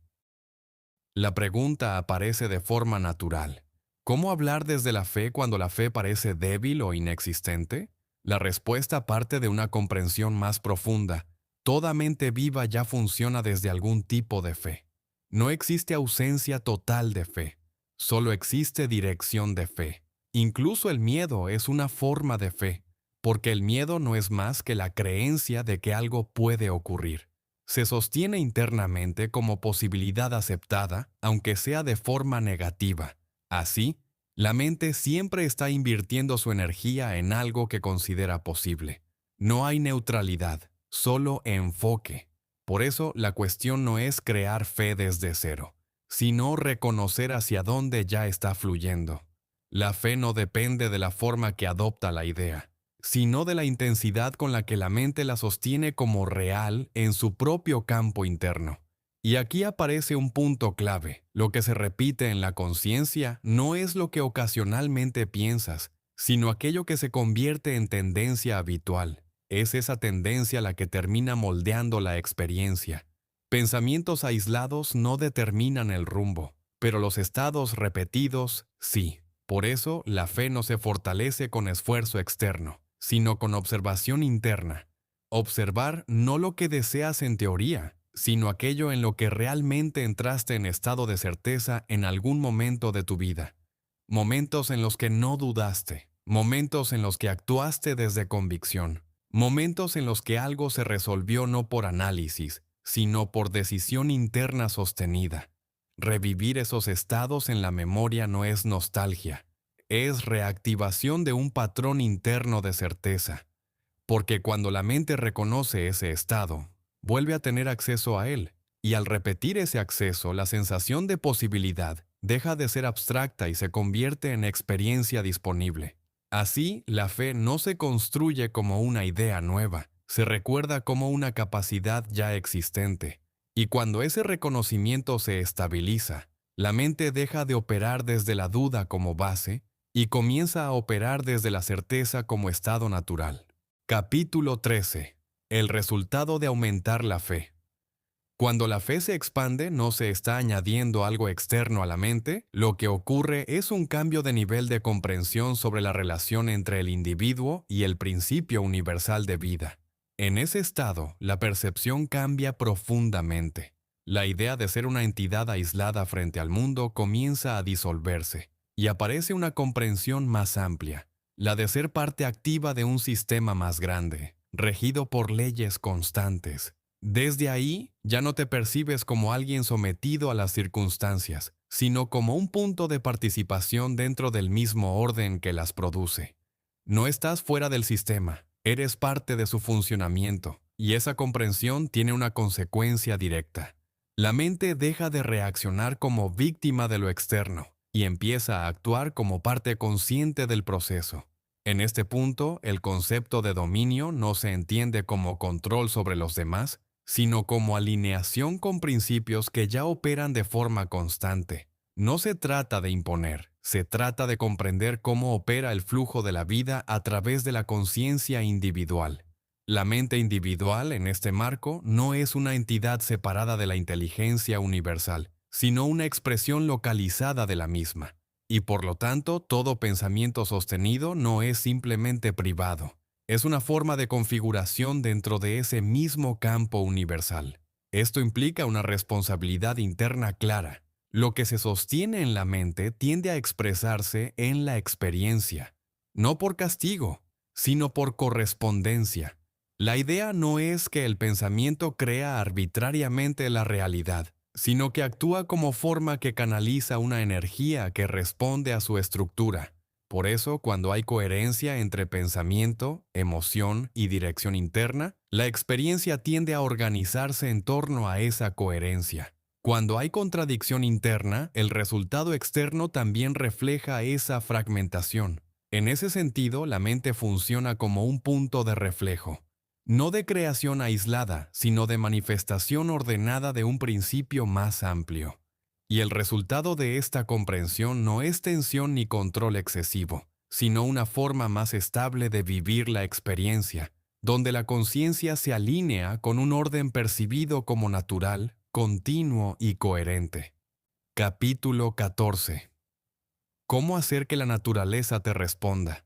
La pregunta aparece de forma natural. ¿Cómo hablar desde la fe cuando la fe parece débil o inexistente? La respuesta parte de una comprensión más profunda. Toda mente viva ya funciona desde algún tipo de fe. No existe ausencia total de fe, solo existe dirección de fe. Incluso el miedo es una forma de fe, porque el miedo no es más que la creencia de que algo puede ocurrir. Se sostiene internamente como posibilidad aceptada, aunque sea de forma negativa. Así, la mente siempre está invirtiendo su energía en algo que considera posible. No hay neutralidad, solo enfoque. Por eso, la cuestión no es crear fe desde cero, sino reconocer hacia dónde ya está fluyendo. La fe no depende de la forma que adopta la idea, sino de la intensidad con la que la mente la sostiene como real en su propio campo interno. Y aquí aparece un punto clave. Lo que se repite en la conciencia no es lo que ocasionalmente piensas, sino aquello que se convierte en tendencia habitual. Es esa tendencia la que termina moldeando la experiencia. Pensamientos aislados no determinan el rumbo, pero los estados repetidos sí. Por eso, la fe no se fortalece con esfuerzo externo, sino con observación interna. Observar no lo que deseas en teoría, sino aquello en lo que realmente entraste en estado de certeza en algún momento de tu vida. Momentos en los que no dudaste, momentos en los que actuaste desde convicción, momentos en los que algo se resolvió no por análisis, sino por decisión interna sostenida. Revivir esos estados en la memoria no es nostalgia, es reactivación de un patrón interno de certeza, porque cuando la mente reconoce ese estado, vuelve a tener acceso a él, y al repetir ese acceso, la sensación de posibilidad deja de ser abstracta y se convierte en experiencia disponible. Así, la fe no se construye como una idea nueva, se recuerda como una capacidad ya existente. Y cuando ese reconocimiento se estabiliza, la mente deja de operar desde la duda como base y comienza a operar desde la certeza como estado natural. Capítulo 13. El resultado de aumentar la fe. Cuando la fe se expande, no se está añadiendo algo externo a la mente, lo que ocurre es un cambio de nivel de comprensión sobre la relación entre el individuo y el principio universal de vida. En ese estado, la percepción cambia profundamente. La idea de ser una entidad aislada frente al mundo comienza a disolverse, y aparece una comprensión más amplia, la de ser parte activa de un sistema más grande, regido por leyes constantes. Desde ahí, ya no te percibes como alguien sometido a las circunstancias, sino como un punto de participación dentro del mismo orden que las produce. No estás fuera del sistema, eres parte de su funcionamiento, y esa comprensión tiene una consecuencia directa. La mente deja de reaccionar como víctima de lo externo y empieza a actuar como parte consciente del proceso. En este punto, el concepto de dominio no se entiende como control sobre los demás, sino como alineación con principios que ya operan de forma constante. No se trata de imponer, se trata de comprender cómo opera el flujo de la vida a través de la conciencia individual. La mente individual, en este marco, no es una entidad separada de la inteligencia universal, sino una expresión localizada de la misma. Y por lo tanto, todo pensamiento sostenido no es simplemente privado. Es una forma de configuración dentro de ese mismo campo universal. Esto implica una responsabilidad interna clara. Lo que se sostiene en la mente tiende a expresarse en la experiencia, no por castigo, sino por correspondencia. La idea no es que el pensamiento crea arbitrariamente la realidad, sino que actúa como forma que canaliza una energía que responde a su estructura. Por eso, cuando hay coherencia entre pensamiento, emoción y dirección interna, la experiencia tiende a organizarse en torno a esa coherencia. Cuando hay contradicción interna, el resultado externo también refleja esa fragmentación. En ese sentido, la mente funciona como un punto de reflejo, no de creación aislada, sino de manifestación ordenada de un principio más amplio. Y el resultado de esta comprensión no es tensión ni control excesivo, sino una forma más estable de vivir la experiencia, donde la conciencia se alinea con un orden percibido como natural, continuo y coherente. Capítulo 14. ¿Cómo hacer que la naturaleza te responda?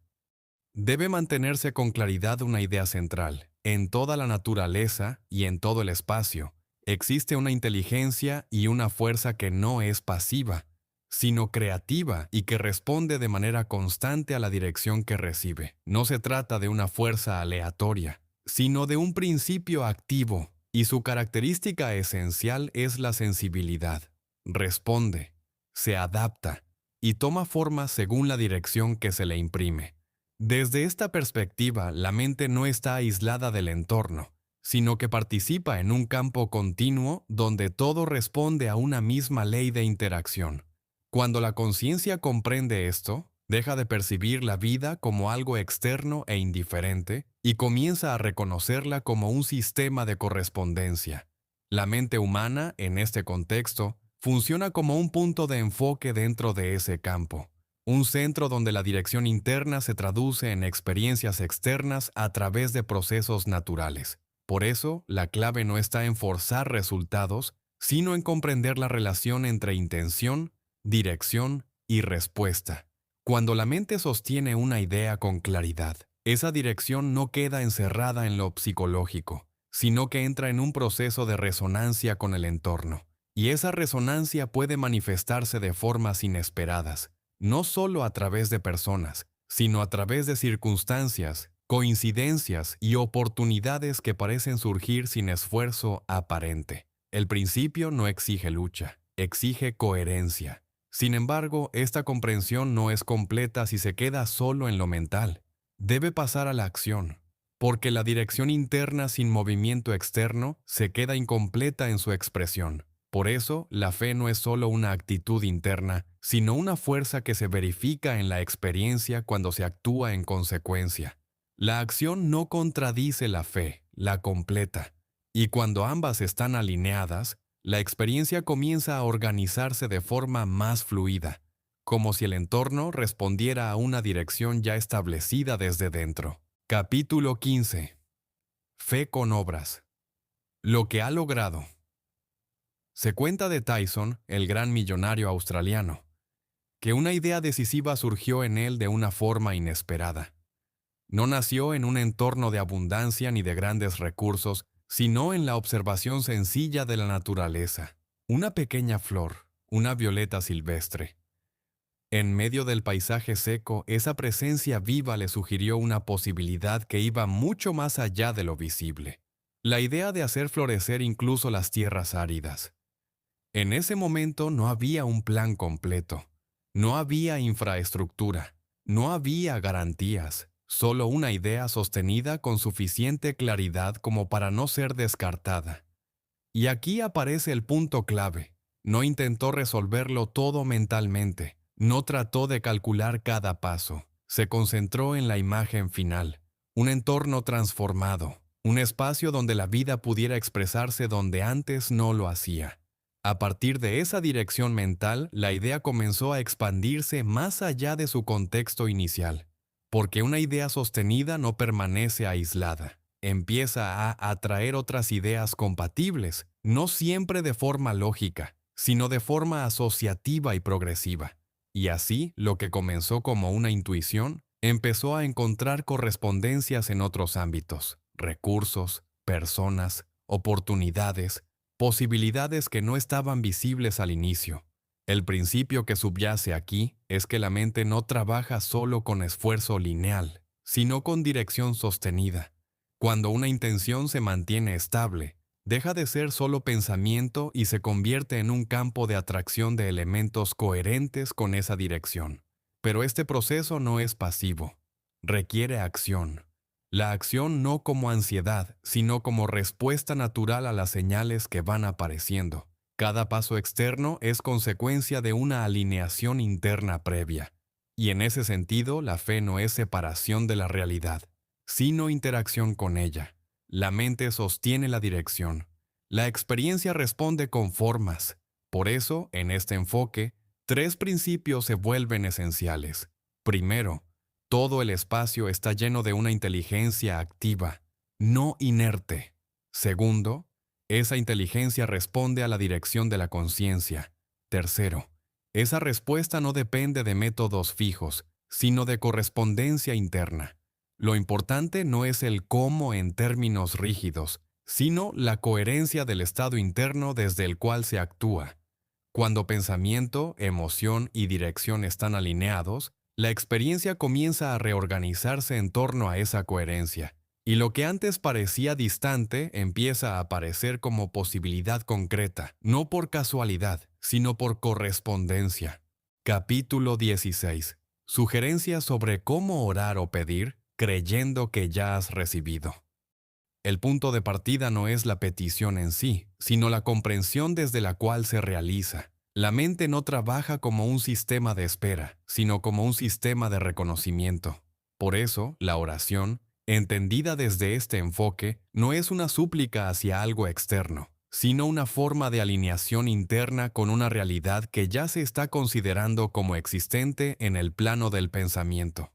Debe mantenerse con claridad una idea central. En toda la naturaleza y en todo el espacio, existe una inteligencia y una fuerza que no es pasiva, sino creativa y que responde de manera constante a la dirección que recibe. No se trata de una fuerza aleatoria, sino de un principio activo, y su característica esencial es la sensibilidad. Responde, se adapta y toma forma según la dirección que se le imprime. Desde esta perspectiva, la mente no está aislada del entorno, sino que participa en un campo continuo donde todo responde a una misma ley de interacción. Cuando la conciencia comprende esto, deja de percibir la vida como algo externo e indiferente y comienza a reconocerla como un sistema de correspondencia. La mente humana, en este contexto, funciona como un punto de enfoque dentro de ese campo, un centro donde la dirección interna se traduce en experiencias externas a través de procesos naturales. Por eso, la clave no está en forzar resultados, sino en comprender la relación entre intención, dirección y respuesta. Cuando la mente sostiene una idea con claridad, esa dirección no queda encerrada en lo psicológico, sino que entra en un proceso de resonancia con el entorno. Y esa resonancia puede manifestarse de formas inesperadas, no solo a través de personas, sino a través de circunstancias, coincidencias y oportunidades que parecen surgir sin esfuerzo aparente. El principio no exige lucha, exige coherencia. Sin embargo, esta comprensión no es completa si se queda solo en lo mental. Debe pasar a la acción, porque la dirección interna sin movimiento externo se queda incompleta en su expresión. Por eso, la fe no es solo una actitud interna, sino una fuerza que se verifica en la experiencia cuando se actúa en consecuencia. La acción no contradice la fe, la completa. Y cuando ambas están alineadas, la experiencia comienza a organizarse de forma más fluida, como si el entorno respondiera a una dirección ya establecida desde dentro. Capítulo 15. Fe con obras. Lo que ha logrado. Se cuenta de Tyson, el gran millonario australiano, que una idea decisiva surgió en él de una forma inesperada. No nació en un entorno de abundancia ni de grandes recursos, sino en la observación sencilla de la naturaleza. Una pequeña flor, una violeta silvestre. En medio del paisaje seco, esa presencia viva le sugirió una posibilidad que iba mucho más allá de lo visible. La idea de hacer florecer incluso las tierras áridas. En ese momento no había un plan completo, no había infraestructura, no había garantías, solo una idea sostenida con suficiente claridad como para no ser descartada. Y aquí aparece el punto clave. No intentó resolverlo todo mentalmente, no trató de calcular cada paso, se concentró en la imagen final, un entorno transformado, un espacio donde la vida pudiera expresarse donde antes no lo hacía. A partir de esa dirección mental, la idea comenzó a expandirse más allá de su contexto inicial, porque una idea sostenida no permanece aislada. Empieza a atraer otras ideas compatibles, no siempre de forma lógica, sino de forma asociativa y progresiva. Y así, lo que comenzó como una intuición, empezó a encontrar correspondencias en otros ámbitos, recursos, personas, oportunidades, posibilidades que no estaban visibles al inicio. El principio que subyace aquí es que la mente no trabaja solo con esfuerzo lineal, sino con dirección sostenida. Cuando una intención se mantiene estable, deja de ser solo pensamiento y se convierte en un campo de atracción de elementos coherentes con esa dirección. Pero este proceso no es pasivo, requiere acción. La acción no como ansiedad, sino como respuesta natural a las señales que van apareciendo. Cada paso externo es consecuencia de una alineación interna previa. Y en ese sentido, la fe no es separación de la realidad, sino interacción con ella. La mente sostiene la dirección. La experiencia responde con formas. Por eso, en este enfoque, 3 principios se vuelven esenciales. Primero, todo el espacio está lleno de una inteligencia activa, no inerte. Segundo, esa inteligencia responde a la dirección de la conciencia. Tercero, esa respuesta no depende de métodos fijos, sino de correspondencia interna. Lo importante no es el cómo en términos rígidos, sino la coherencia del estado interno desde el cual se actúa. Cuando pensamiento, emoción y dirección están alineados, la experiencia comienza a reorganizarse en torno a esa coherencia, y lo que antes parecía distante empieza a aparecer como posibilidad concreta, no por casualidad, sino por correspondencia. Capítulo 16. Sugerencias sobre cómo orar o pedir creyendo que ya has recibido. El punto de partida no es la petición en sí, sino la comprensión desde la cual se realiza. La mente no trabaja como un sistema de espera, sino como un sistema de reconocimiento. Por eso, la oración, entendida desde este enfoque, no es una súplica hacia algo externo, sino una forma de alineación interna con una realidad que ya se está considerando como existente en el plano del pensamiento.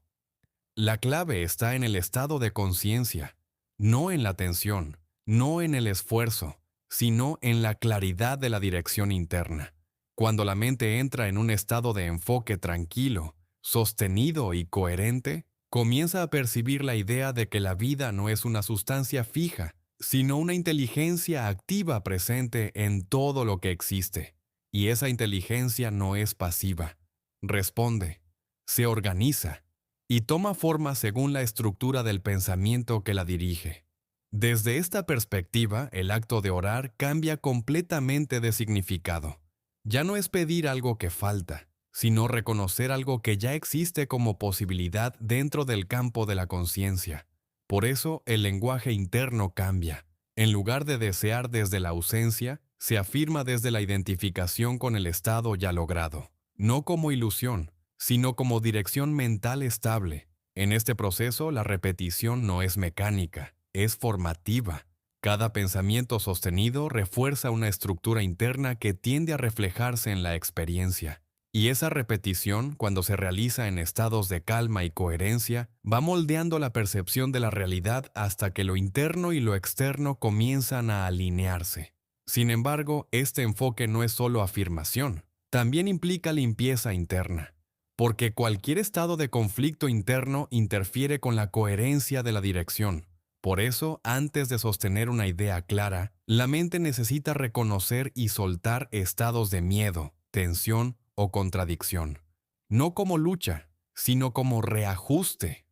La clave está en el estado de conciencia, no en la tensión, no en el esfuerzo, sino en la claridad de la dirección interna. Cuando la mente entra en un estado de enfoque tranquilo, sostenido y coherente, comienza a percibir la idea de que la vida no es una sustancia fija, sino una inteligencia activa presente en todo lo que existe. Y esa inteligencia no es pasiva, responde, se organiza y toma forma según la estructura del pensamiento que la dirige. Desde esta perspectiva, el acto de orar cambia completamente de significado. Ya no es pedir algo que falta, sino reconocer algo que ya existe como posibilidad dentro del campo de la conciencia. Por eso, el lenguaje interno cambia. En lugar de desear desde la ausencia, se afirma desde la identificación con el estado ya logrado, no como ilusión, sino como dirección mental estable. En este proceso, la repetición no es mecánica, es formativa. Cada pensamiento sostenido refuerza una estructura interna que tiende a reflejarse en la experiencia. Y esa repetición, cuando se realiza en estados de calma y coherencia, va moldeando la percepción de la realidad hasta que lo interno y lo externo comienzan a alinearse. Sin embargo, este enfoque no es solo afirmación, también implica limpieza interna, porque cualquier estado de conflicto interno interfiere con la coherencia de la dirección. Por eso, antes de sostener una idea clara, la mente necesita reconocer y soltar estados de miedo, tensión o contradicción, no como lucha, sino como reajuste.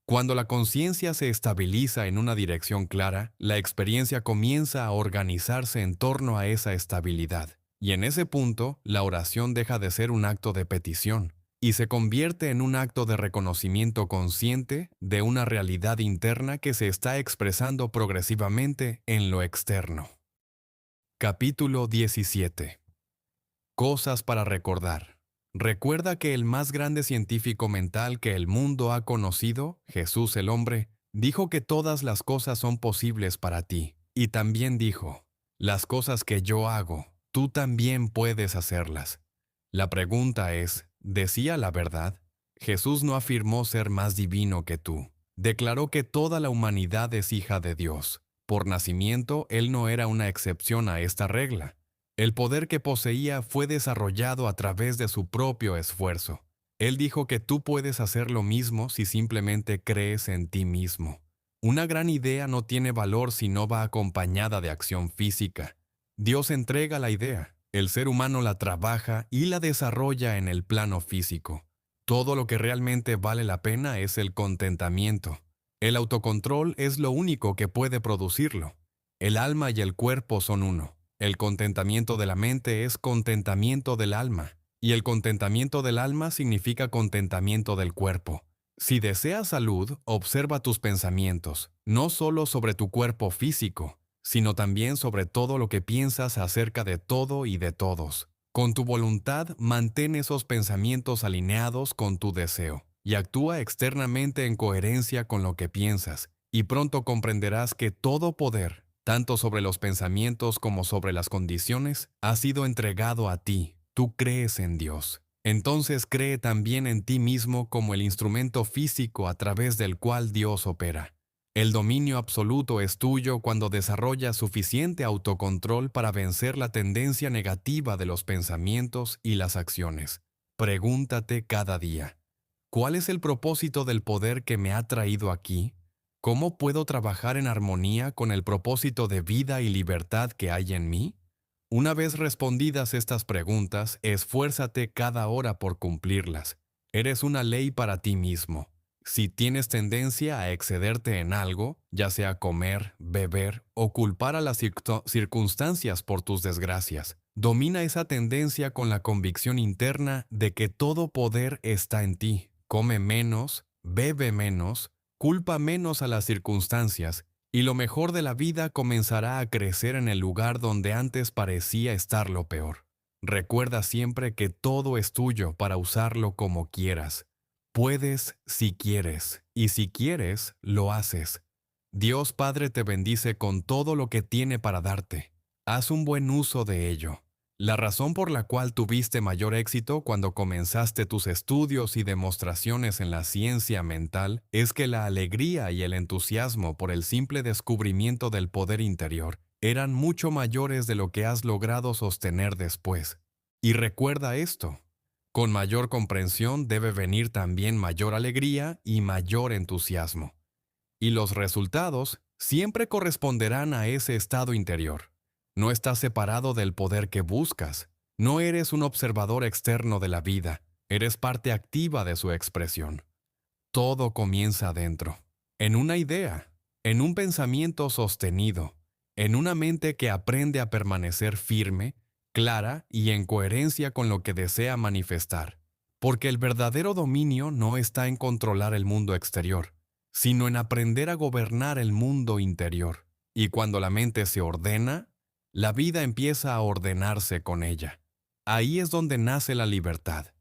Cuando la conciencia se estabiliza en una dirección clara, la experiencia comienza a organizarse en torno a esa estabilidad, y en ese punto, la oración deja de ser un acto de petición y se convierte en un acto de reconocimiento consciente de una realidad interna que se está expresando progresivamente en lo externo. Capítulo 17. Cosas para recordar. Recuerda que el más grande científico mental que el mundo ha conocido, Jesús el hombre, dijo que todas las cosas son posibles para ti. Y también dijo, las cosas que yo hago, tú también puedes hacerlas. La pregunta es, ¿decía la verdad? Jesús no afirmó ser más divino que tú. Declaró que toda la humanidad es hija de Dios. Por nacimiento, él no era una excepción a esta regla. El poder que poseía fue desarrollado a través de su propio esfuerzo. Él dijo que tú puedes hacer lo mismo si simplemente crees en ti mismo. Una gran idea no tiene valor si no va acompañada de acción física. Dios entrega la idea, el ser humano la trabaja y la desarrolla en el plano físico. Todo lo que realmente vale la pena es el contentamiento. El autocontrol es lo único que puede producirlo. El alma y el cuerpo son uno. El contentamiento de la mente es contentamiento del alma, y el contentamiento del alma significa contentamiento del cuerpo. Si deseas salud, observa tus pensamientos, no solo sobre tu cuerpo físico, sino también sobre todo lo que piensas acerca de todo y de todos. Con tu voluntad, mantén esos pensamientos alineados con tu deseo, y actúa externamente en coherencia con lo que piensas, y pronto comprenderás que todo poder, tanto sobre los pensamientos como sobre las condiciones, ha sido entregado a ti. Tú crees en Dios. Entonces cree también en ti mismo como el instrumento físico a través del cual Dios opera. El dominio absoluto es tuyo cuando desarrollas suficiente autocontrol para vencer la tendencia negativa de los pensamientos y las acciones. Pregúntate cada día, ¿cuál es el propósito del poder que me ha traído aquí? ¿Cómo puedo trabajar en armonía con el propósito de vida y libertad que hay en mí? Una vez respondidas estas preguntas, esfuérzate cada hora por cumplirlas. Eres una ley para ti mismo. Si tienes tendencia a excederte en algo, ya sea comer, beber o culpar a las circunstancias por tus desgracias, domina esa tendencia con la convicción interna de que todo poder está en ti. Come menos, bebe menos, culpa menos a las circunstancias, y lo mejor de la vida comenzará a crecer en el lugar donde antes parecía estar lo peor. Recuerda siempre que todo es tuyo para usarlo como quieras. Puedes si quieres, y si quieres, lo haces. Dios Padre te bendice con todo lo que tiene para darte. Haz un buen uso de ello. La razón por la cual tuviste mayor éxito cuando comenzaste tus estudios y demostraciones en la ciencia mental es que la alegría y el entusiasmo por el simple descubrimiento del poder interior eran mucho mayores de lo que has logrado sostener después. Y recuerda esto. Con mayor comprensión debe venir también mayor alegría y mayor entusiasmo. Y los resultados siempre corresponderán a ese estado interior. No estás separado del poder que buscas. No eres un observador externo de la vida. Eres parte activa de su expresión. Todo comienza adentro, en una idea, en un pensamiento sostenido, en una mente que aprende a permanecer firme, clara y en coherencia con lo que desea manifestar. Porque el verdadero dominio no está en controlar el mundo exterior, sino en aprender a gobernar el mundo interior. Y cuando la mente se ordena, la vida empieza a ordenarse con ella. Ahí es donde nace la libertad.